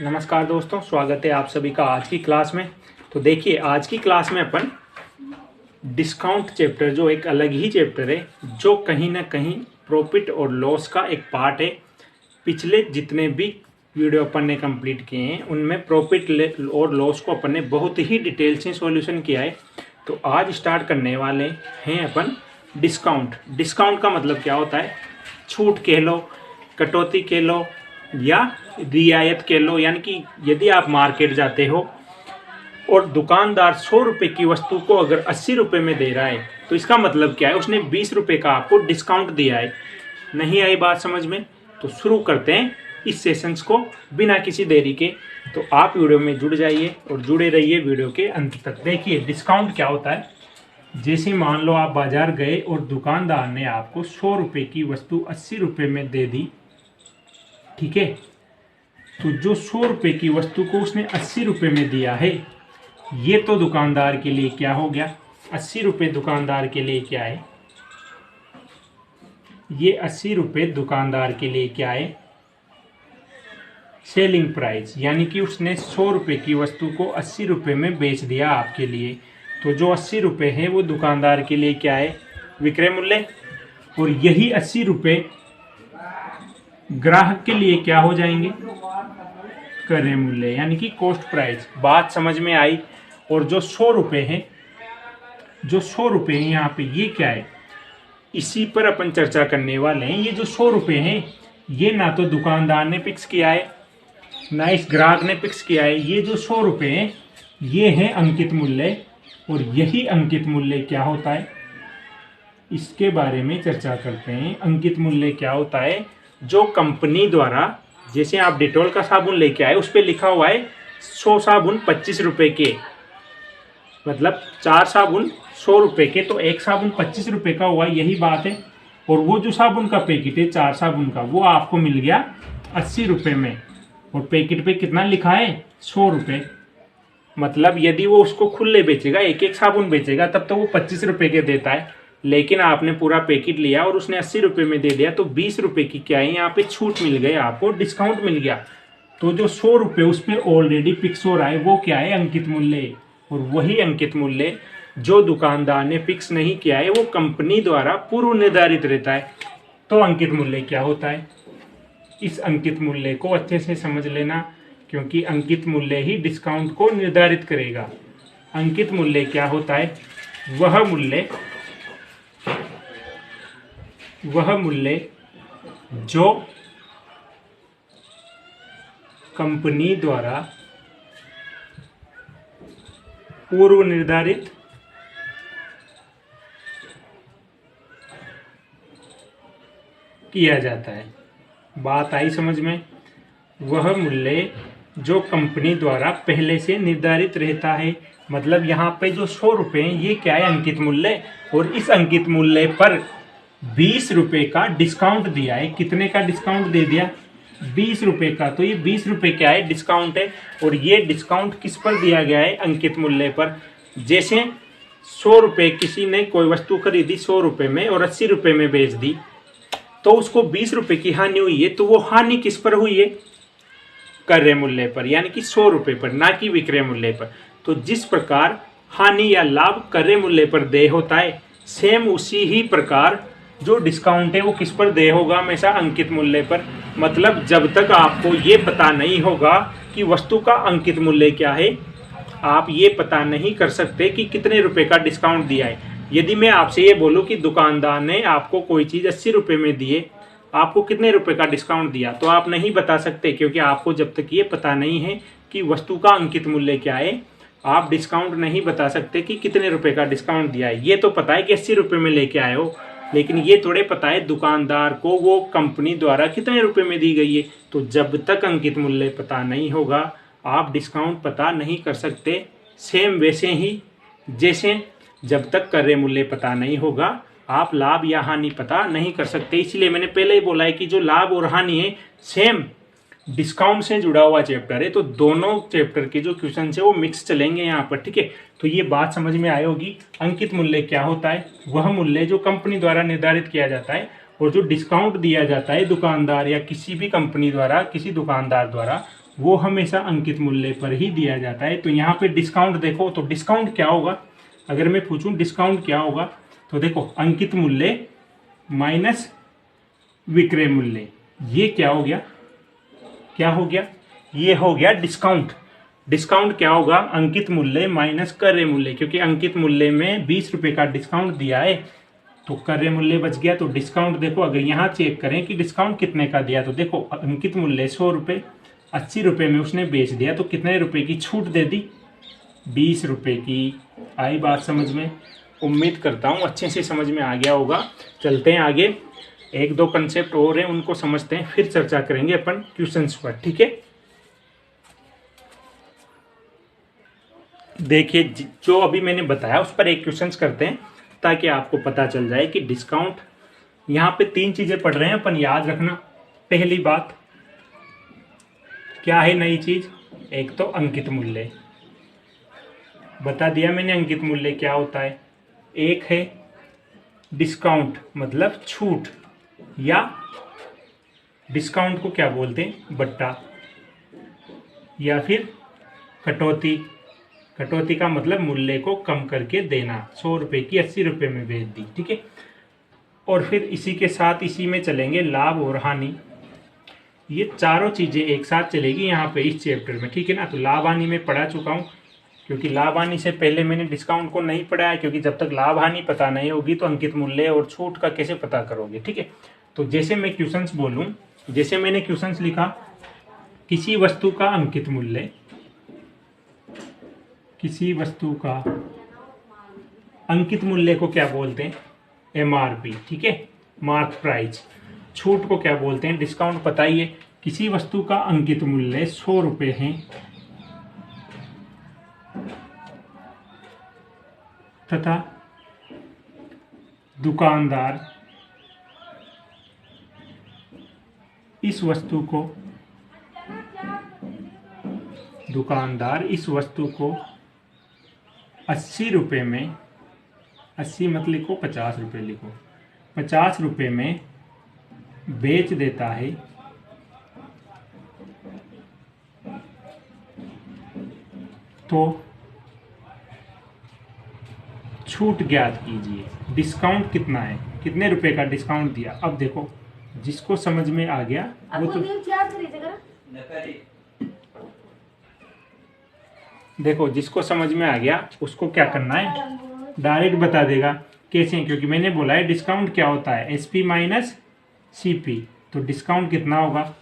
नमस्कार दोस्तों, स्वागत है आप सभी का आज की क्लास में। तो देखिए, आज की क्लास में अपन डिस्काउंट चैप्टर, जो एक अलग ही चैप्टर है, जो कहीं ना कहीं प्रॉफिट और लॉस का एक पार्ट है। पिछले जितने भी वीडियो अपन ने कंप्लीट किए हैं उनमें प्रॉफिट और लॉस को अपन ने बहुत ही डिटेल से सॉल्यूशन किया है। तो आज स्टार्ट करने वाले हैं अपन डिस्काउंट। डिस्काउंट का मतलब क्या होता है? छूट कह लो, कटौती कह लो या रियायत कह लो। यानी कि यदि आप मार्केट जाते हो और दुकानदार 100 रुपये की वस्तु को अगर 80 रुपये में दे रहा है तो इसका मतलब क्या है? उसने 20 रुपये का आपको डिस्काउंट दिया है। नहीं आई बात समझ में? तो शुरू करते हैं इस सेशंस को बिना किसी देरी के। तो आप वीडियो में जुड़ जाइए और जुड़े रहिए वीडियो के अंत तक। देखिए, डिस्काउंट क्या होता है। जैसे मान लो आप बाजार गए और दुकानदार ने आपको 100 रुपये की वस्तु 80 रुपये में दे दी, ठीक है। तो जो 100 रुपये की वस्तु को उसने 80 रुपये में दिया है, ये तो दुकानदार के लिए क्या हो गया? 80 रुपये दुकानदार के लिए क्या है? ये 80 रुपये दुकानदार के लिए क्या है? Selling price. यानी कि उसने 100 रुपये की वस्तु को 80 रुपये में बेच दिया आपके लिए। तो जो 80 रुपये है वो दुकानदार के लिए क्या है? विक्रय मूल्य। और यही 80 रुपये ग्राहक के लिए क्या हो जाएंगे? क्रय मूल्य, यानी कि कॉस्ट प्राइस। बात समझ में आई? और जो 100 रुपये है, जो 100 रुपये है यहाँ पे, ये क्या है? इसी पर अपन चर्चा करने वाले हैं। ये जो 100 रुपये हैं, ये ना तो दुकानदार ने फिक्स किया है ना इस ग्राहक ने फिक्स किया है। ये जो 100 रुपये हैं, ये है अंकित मूल्य। और यही अंकित मूल्य क्या होता है, इसके बारे में चर्चा करते हैं। अंकित मूल्य क्या होता है? जो कंपनी द्वारा, जैसे आप डिटॉल का साबुन लेके आए, उस पर लिखा हुआ है 100 साबुन 25 रुपये के, मतलब 4 साबुन 100 रुपये के, तो एक साबुन 25 रुपये का हुआ। यही बात है। और वो जो साबुन का पैकेट है 4 साबुन का, वो आपको मिल गया 80 रुपये में। और पैकेट पे कितना लिखा है? 100 रुपये। मतलब यदि वो उसको खुले बेचेगा, एक एक साबुन बेचेगा, तब तो वो 25 रुपये के देता है। लेकिन आपने पूरा पैकेट लिया और उसने 80 रुपये में दे दिया, तो 20 रुपये की क्या है? यहाँ पे छूट मिल गई, आपको डिस्काउंट मिल गया। तो जो 100 रुपये उस पर ऑलरेडी फिक्स हो रहा है, वो क्या है? अंकित मूल्य। और वही अंकित मूल्य जो दुकानदार ने फिक्स नहीं किया है, वो कंपनी द्वारा पूर्व निर्धारित रहता है। तो अंकित मूल्य क्या होता है? इस अंकित मूल्य को अच्छे से समझ लेना, क्योंकि अंकित मूल्य ही डिस्काउंट को निर्धारित करेगा। अंकित मूल्य क्या होता है? वह मूल्य जो कंपनी द्वारा पूर्व निर्धारित किया जाता है। बात आई समझ में? वह मूल्य जो कंपनी द्वारा पहले से निर्धारित रहता है। मतलब यहाँ पे जो 100 रुपये हैं, ये क्या है? अंकित मूल्य। और इस अंकित मूल्य पर 20 रुपये का डिस्काउंट दिया है। कितने का डिस्काउंट दे दिया? 20 रुपये का। तो ये 20 रुपये क्या है? डिस्काउंट है। और ये डिस्काउंट किस पर दिया गया है? अंकित मूल्य पर। जैसे 100 रुपये किसी ने कोई वस्तु खरीदी 100 रुपये में और 80 रुपये में बेच दी, तो उसको 20 रुपये की हानि हुई है। तो वो हानि किस पर हुई है? क्रय मूल्य पर, यानी कि 100 रुपये पर, ना कि विक्रय मूल्य पर। तो जिस प्रकार हानि या लाभ क्रय मूल्य पर देय होता है, सेम उसी ही प्रकार जो डिस्काउंट है वो किस पर देय होगा? हमेशा अंकित मूल्य पर। मतलब जब तक आपको ये पता नहीं होगा कि वस्तु का अंकित मूल्य क्या है, आप ये पता नहीं कर सकते कि कितने रुपए का डिस्काउंट दिया है। यदि मैं आपसे ये बोलूँ कि दुकानदार ने आपको कोई चीज़ 80 रुपये में दिए, आपको कितने रुपए का डिस्काउंट दिया, तो आप नहीं बता सकते, क्योंकि आपको जब तक ये पता नहीं है कि वस्तु का अंकित मूल्य क्या है, आप डिस्काउंट नहीं बता सकते कि कितने रुपए का डिस्काउंट दिया है। ये तो पता है कि 80 रुपये में लेके आए हो, लेकिन ये थोड़े पता है दुकानदार को वो कंपनी द्वारा कितने रुपये में दी गई है। तो जब तक अंकित मूल्य पता नहीं होगा, आप डिस्काउंट पता नहीं कर सकते। सेम वैसे ही जैसे जब तक क्रय मूल्य पता नहीं होगा, आप लाभ या हानि पता नहीं कर सकते। इसलिए मैंने पहले ही बोला है कि जो लाभ और हानि है, सेम डिस्काउंट से जुड़ा हुआ चैप्टर है। तो दोनों चैप्टर के जो क्वेश्चन है वो मिक्स चलेंगे यहाँ पर, ठीक है। तो ये बात समझ में आई होगी। अंकित मूल्य क्या होता है? वह मूल्य जो कंपनी द्वारा निर्धारित किया जाता है और जो डिस्काउंट दिया जाता है दुकानदार या किसी भी कंपनी द्वारा, किसी दुकानदार द्वारा, वो हमेशा अंकित मूल्य पर ही दिया जाता है। तो यहाँ पे डिस्काउंट देखो, तो डिस्काउंट क्या होगा, अगर मैं पूछूं डिस्काउंट क्या होगा, तो देखो अंकित मूल्य माइनस विक्रय मूल्य, ये क्या हो गया, क्या हो गया, ये हो गया डिस्काउंट। डिस्काउंट क्या होगा, अंकित मूल्य माइनस क्रय मूल्य, क्योंकि अंकित मूल्य में 20 रुपए का डिस्काउंट दिया है तो क्रय मूल्य बच गया। तो डिस्काउंट देखो, अगर यहाँ चेक करें कि डिस्काउंट कितने का दिया, तो देखो अंकित मूल्य 100 रुपये, 80 रुपये में उसने बेच दिया, तो कितने रुपए की छूट दे दी, 20 रुपये की। आई बात समझ में, उम्मीद करता हूँ अच्छे से समझ में आ गया होगा। चलते हैं आगे, एक दो कंसेप्ट और हैं उनको समझते हैं, फिर चर्चा करेंगे अपन क्वेश्चंस पर, ठीक है। देखिए जो अभी मैंने बताया उस पर एक क्वेश्चंस करते हैं ताकि आपको पता चल जाए कि डिस्काउंट, यहाँ पे 3 चीजें पढ़ रहे हैं अपन, याद रखना। पहली बात क्या है नई चीज, एक तो अंकित मूल्य, बता दिया मैंने अंकित मूल्य क्या होता है। एक है डिस्काउंट मतलब छूट, या डिस्काउंट को क्या बोलते हैं, बट्टा, या फिर कटौती। कटौती का मतलब मूल्य को कम करके देना, 100 रुपये की 80 रुपये में बेच दी, ठीक है। और फिर इसी के साथ इसी में चलेंगे लाभ और हानि, ये चारों चीजें एक साथ चलेगी यहाँ पे इस चैप्टर में, ठीक है ना। तो लाभ हानि में पढ़ा चुका हूँ, क्योंकि लाभ हानि से पहले मैंने डिस्काउंट को नहीं पढ़ा है, क्योंकि जब तक लाभ हानि पता नहीं होगी तो अंकित मूल्य और छूट का कैसे पता करोगे, ठीक है। तो जैसे मैं क्वेश्चंस बोलूँ, जैसे मैंने क्वेश्चंस लिखा, किसी वस्तु का अंकित मूल्य, किसी वस्तु का अंकित मूल्य को क्या बोलते हैं, MRP, ठीक है, मार्क प्राइस। छूट को क्या बोलते हैं, डिस्काउंट। पता ही है, किसी वस्तु का अंकित मूल्य 100 रुपये है तथा दुकानदार इस वस्तु को 80 रुपये में, 80 मत लिखो 50 रुपये लिखो, 50 रुपये में बेच देता है, तो छूट ज्ञात कीजिए। डिस्काउंट कितना है, कितने रुपए का डिस्काउंट दिया। अब देखो जिसको समझ में आ गया वो तो देखो, जिसको समझ में आ गया उसको क्या करना है, डायरेक्ट बता देगा कैसे, क्योंकि मैंने बोला है डिस्काउंट क्या होता है, SP माइनस CP। तो डिस्काउंट कितना होगा,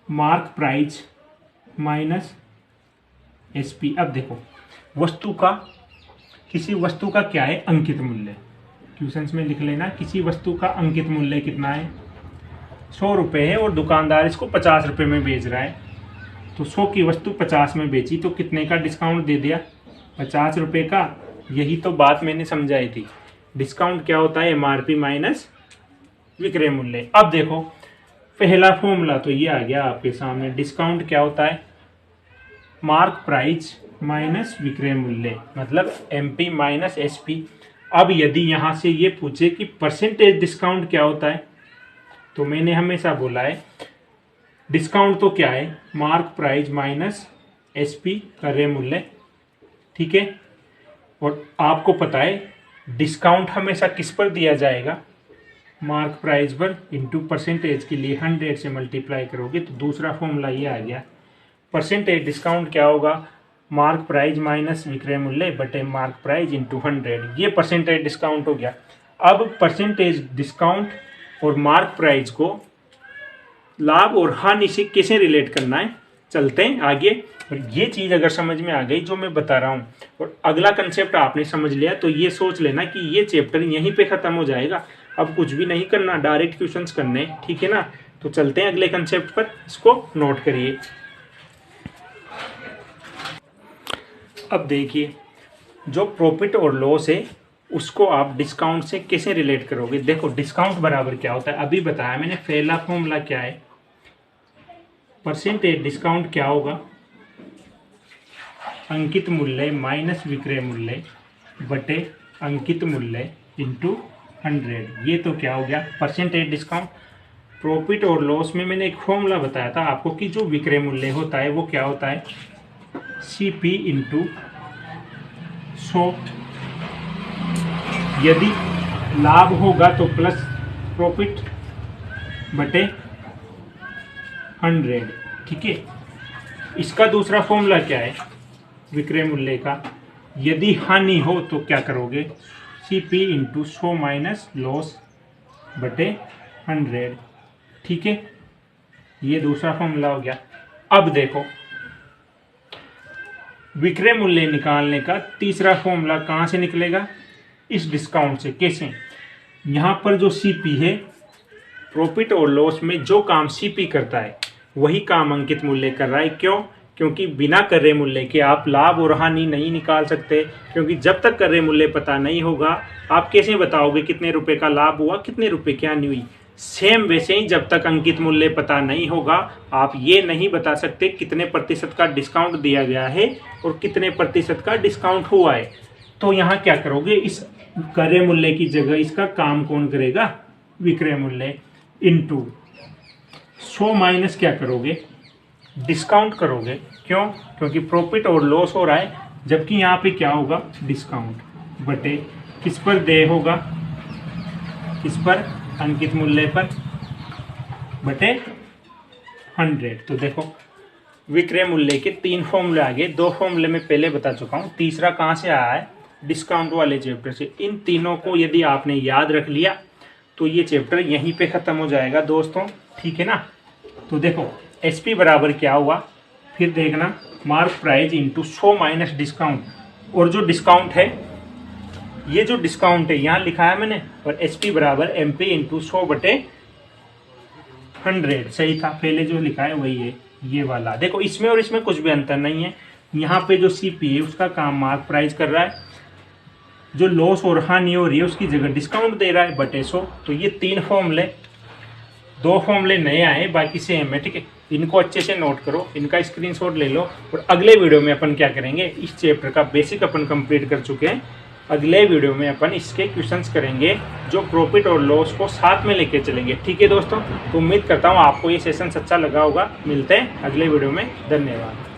मार्क प्राइस माइनस SP। अब देखो वस्तु का, किसी वस्तु का क्या है, अंकित मूल्य, क्वेश्चंस में लिख लेना, किसी वस्तु का अंकित मूल्य कितना है, 100 रुपये है और दुकानदार इसको 50 रुपये में बेच रहा है। तो 100 की वस्तु 50 में बेची, तो कितने का डिस्काउंट दे दिया, 50 रुपये का। यही तो बात मैंने समझाई थी, डिस्काउंट क्या होता है, MRP माइनस विक्रय मूल्य। अब देखो पहला फॉर्मूला तो ये आ गया आपके सामने, डिस्काउंट क्या होता है, मार्क प्राइस माइनस विक्रय मूल्य, मतलब MP माइनस SP। अब यदि यहाँ से ये पूछे कि परसेंटेज डिस्काउंट क्या होता है, तो मैंने हमेशा बोला है डिस्काउंट तो क्या है, मार्क प्राइस माइनस SP क्रय मूल्य, ठीक है। और आपको पता है डिस्काउंट हमेशा किस पर दिया जाएगा, मार्क प्राइस पर इंटू परसेंटेज के लिए 100 से मल्टीप्लाई करोगे, तो दूसरा फॉर्मूला ये आ गया। परसेंटेज डिस्काउंट क्या होगा, मार्क प्राइस माइनस विक्रय मूल्य बटे मार्क प्राइस इंटू 100, ये परसेंटेज डिस्काउंट हो गया। अब परसेंटेज डिस्काउंट और मार्क प्राइस को लाभ और हानि से कैसे रिलेट करना है, चलते हैं आगे। और ये चीज़ अगर समझ में आ गई जो मैं बता रहा हूँ, और अगला कंसेप्ट आपने समझ लिया, तो ये सोच लेना कि ये चैप्टर यहीं पे ख़त्म हो जाएगा, अब कुछ भी नहीं करना, डायरेक्ट क्वेश्चंस करने, ठीक है ना। तो चलते हैं अगले कंसेप्ट पर, इसको नोट करिए। अब देखिए जो प्रॉफिट और लॉस है उसको आप डिस्काउंट से कैसे रिलेट करोगे। देखो डिस्काउंट बराबर क्या होता है, अभी बताया मैंने, पहला फॉर्मूला क्या है, परसेंटेज डिस्काउंट क्या होगा, अंकित मूल्य माइनस विक्रय मूल्य बटे अंकित मूल्य इंटू 100। ये तो क्या हो गया, परसेंटेज डिस्काउंट। प्रॉफिट और लॉस में मैंने एक फॉर्मूला बताया था आपको कि जो विक्रय मूल्य होता है वो क्या होता है, CP इंटू 100। यदि लाभ होगा तो प्लस प्रॉफिट बटे 100। ठीक है। इसका दूसरा फॉर्मूला क्या है विक्रय मूल्य का, यदि हानि हो तो क्या करोगे, CP इंटू 100 माइनस लॉस बटे 100। ठीक है, ये दूसरा फॉर्मूला हो गया। अब देखो विक्रय मूल्य निकालने का तीसरा फॉर्मूला कहाँ से निकलेगा, इस डिस्काउंट से। कैसे, यहाँ पर जो CP है, प्रॉफिट और लॉस में जो काम CP करता है वही काम अंकित मूल्य कर रहा है। क्यों, क्योंकि बिना क्रय मूल्य के आप लाभ और हानि नहीं निकाल सकते, क्योंकि जब तक क्रय मूल्य पता नहीं होगा आप कैसे बताओगे कितने रुपए का लाभ हुआ, कितने रुपए की हानि हुई। सेम वैसे ही जब तक अंकित मूल्य पता नहीं होगा आप ये नहीं बता सकते कितने प्रतिशत का डिस्काउंट दिया गया है और कितने प्रतिशत का डिस्काउंट हुआ है। तो यहाँ क्या करोगे, इस क्रय मूल्य की जगह इसका काम कौन करेगा, विक्रय मूल्य इंटू 100 माइनस क्या करोगे, डिस्काउंट करोगे। क्यों, क्योंकि प्रॉफिट और लॉस हो रहा है, जबकि यहाँ पे क्या होगा, डिस्काउंट बटे किस पर देय होगा, किस पर, अंकित मूल्य पर बटे 100। तो देखो विक्रय मूल्य के 3 फॉर्मूले आ गए। 2 फॉर्मूले में पहले बता चुका हूँ, तीसरा कहाँ से आया है, डिस्काउंट वाले चैप्टर से। इन तीनों को यदि आपने याद रख लिया तो ये चैप्टर यहीं पे ख़त्म हो जाएगा दोस्तों। ठीक है ना। तो देखो SP बराबर क्या हुआ, फिर देखना mark price into 100 minus discount. और जो डिस्काउंट है, ये जो डिस्काउंट है यहाँ लिखा है मैंने, और SP बराबर MP इंटू 100 बटे 100। सही था, पहले जो लिखा है वही है ये वाला। देखो इसमें और इसमें कुछ भी अंतर नहीं है। यहाँ पे जो CP है उसका काम मार्क प्राइस कर रहा है, जो लॉस और हानि हो रही है उसकी जगह डिस्काउंट दे रहा है बटे 100। तो ये 3 फॉर्मूले, 2 फॉर्मूले नए आए, बाकी सेम है। ठीक है, इनको अच्छे से नोट करो, इनका स्क्रीनशॉट ले लो। और अगले वीडियो में अपन क्या करेंगे, इस चैप्टर का बेसिक अपन कंप्लीट कर चुके हैं। अगले वीडियो में अपन इसके क्वेश्चंस करेंगे जो प्रॉफिट और लॉस को साथ में लेके चलेंगे। ठीक है दोस्तों, तो उम्मीद करता हूँ आपको ये सेशन अच्छा लगा होगा। मिलते हैं अगले वीडियो में, धन्यवाद।